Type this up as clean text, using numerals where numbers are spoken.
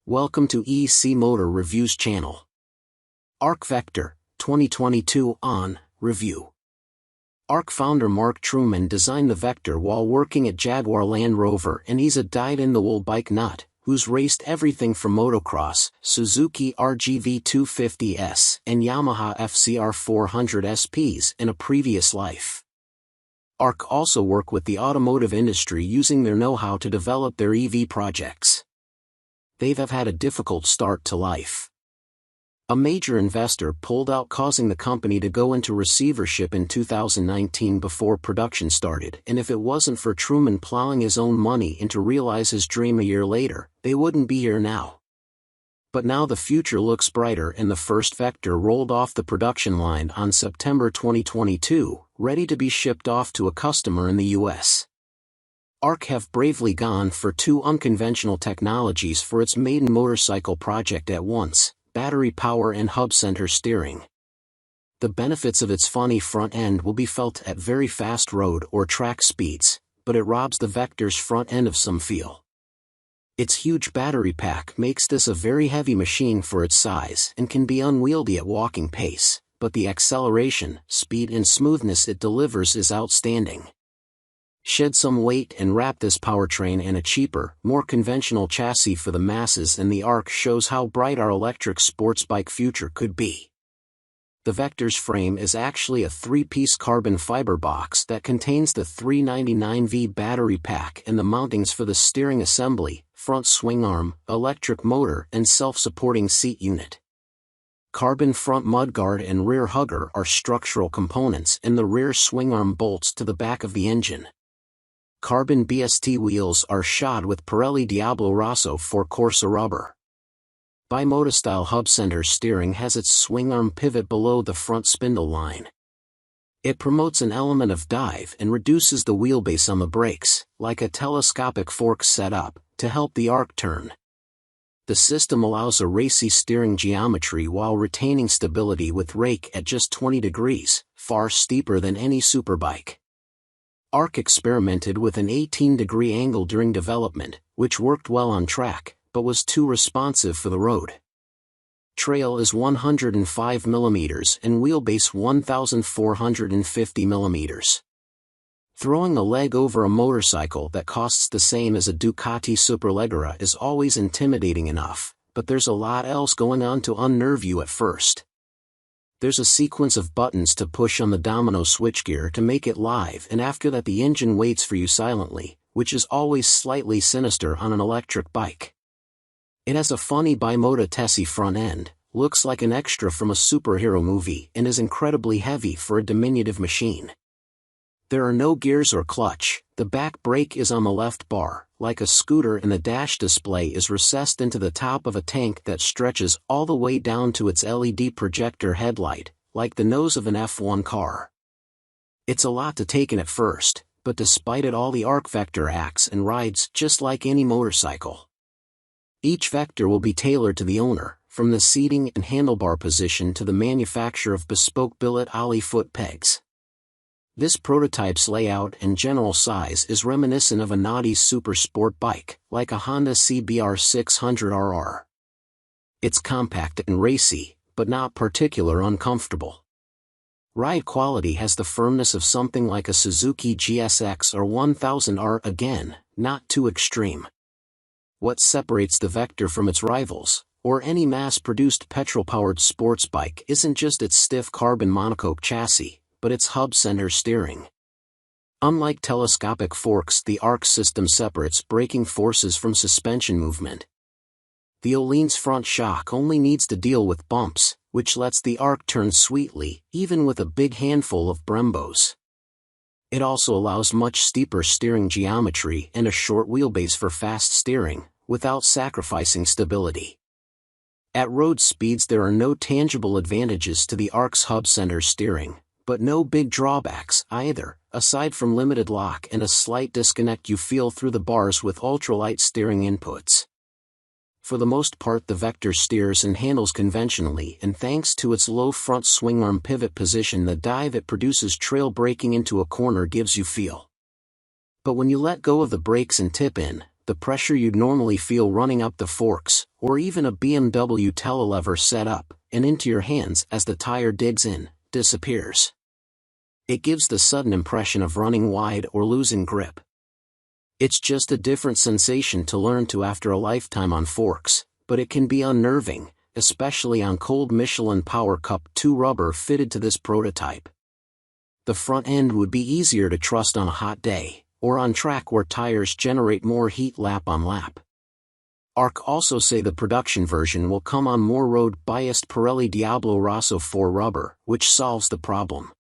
Welcome to EC Motor Reviews channel. ARC Vector, 2022 on review. ARC founder Mark Truman designed the Vector while working at Jaguar Land Rover, and he's a dyed-in-the-wool bike nut who's raced everything from motocross, Suzuki RGV 250S, and Yamaha FCR 400 SPs in a previous life. ARC also work with the automotive industry using their know-how to develop their EV projects. They have had a difficult start to life. A major investor pulled out, causing the company to go into receivership in 2019 before production started, and if it wasn't for Truman plowing his own money in to realize his dream a year later, they wouldn't be here now. But now the future looks brighter, and the first Vector rolled off the production line on September 2022, ready to be shipped off to a customer in the US. ARC have bravely gone for two unconventional technologies for its maiden motorcycle project at once: battery power and hub center steering. The benefits of its funny front end will be felt at very fast road or track speeds, but it robs the Vector's front end of some feel. Its huge battery pack makes this a very heavy machine for its size and can be unwieldy at walking pace, but the acceleration, speed and smoothness it delivers is outstanding. Shed some weight and wrap this powertrain in a cheaper, more conventional chassis for the masses, and the ARC shows how bright our electric sports bike future could be. The Vector's frame is actually a three-piece carbon fiber box that contains the 399V battery pack and the mountings for the steering assembly, front swing arm, electric motor and self-supporting seat unit. Carbon front mudguard and rear hugger are structural components, and the rear swing arm bolts to the back of the engine. Carbon BST wheels are shod with Pirelli Diablo Rosso for Corsa rubber. Bimotor-style hub center steering has its swing arm pivot below the front spindle line. It promotes an element of dive and reduces the wheelbase on the brakes, like a telescopic fork setup, to help the ARC turn. The system allows a racy steering geometry while retaining stability with rake at just 20 degrees, far steeper than any superbike. ARC experimented with an 18-degree angle during development, which worked well on track, but was too responsive for the road. Trail is 105mm and wheelbase 1450mm. Throwing a leg over a motorcycle that costs the same as a Ducati Superleggera is always intimidating enough, but there's a lot else going on to unnerve you at first. There's a sequence of buttons to push on the domino switchgear to make it live, and after that the engine waits for you silently, which is always slightly sinister on an electric bike. It has a funny bimotor Tessie front end, looks like an extra from a superhero movie, and is incredibly heavy for a diminutive machine. There are no gears or clutch, the back brake is on the left bar, like a scooter, and the dash display is recessed into the top of a tank that stretches all the way down to its LED projector headlight, like the nose of an F1 car. It's a lot to take in at first, but despite it all the ARC Vector acts and rides just like any motorcycle. Each Vector will be tailored to the owner, from the seating and handlebar position to the manufacture of bespoke billet ollie foot pegs. This prototype's layout and general size is reminiscent of a naughty super sport bike, like a Honda CBR 600RR. It's compact and racy, but not particularly uncomfortable. Ride quality has the firmness of something like a Suzuki GSX or 1000R, again, not too extreme. What separates the Vector from its rivals, or any mass-produced petrol-powered sports bike, isn't just its stiff carbon monocoque chassis, but its hub center steering. Unlike telescopic forks, the ARC system separates braking forces from suspension movement. The Öhlins front shock only needs to deal with bumps, which lets the ARC turn sweetly, even with a big handful of Brembos. It also allows much steeper steering geometry and a short wheelbase for fast steering, without sacrificing stability. At road speeds there are no tangible advantages to the ARC's hub center steering, but no big drawbacks either, aside from limited lock and a slight disconnect you feel through the bars with ultralight steering inputs. For the most part the Vector steers and handles conventionally, and thanks to its low front swing arm pivot position the dive it produces trail braking into a corner gives you feel. But when you let go of the brakes and tip in, the pressure you'd normally feel running up the forks, or even a BMW telelever set up and into your hands as the tire digs in, disappears. It gives the sudden impression of running wide or losing grip. It's just a different sensation to learn to after a lifetime on forks, but it can be unnerving, especially on cold Michelin Power Cup 2 rubber fitted to this prototype. The front end would be easier to trust on a hot day, or on track where tires generate more heat lap on lap. ARC also say the production version will come on more road-biased Pirelli Diablo Rosso 4 rubber, which solves the problem.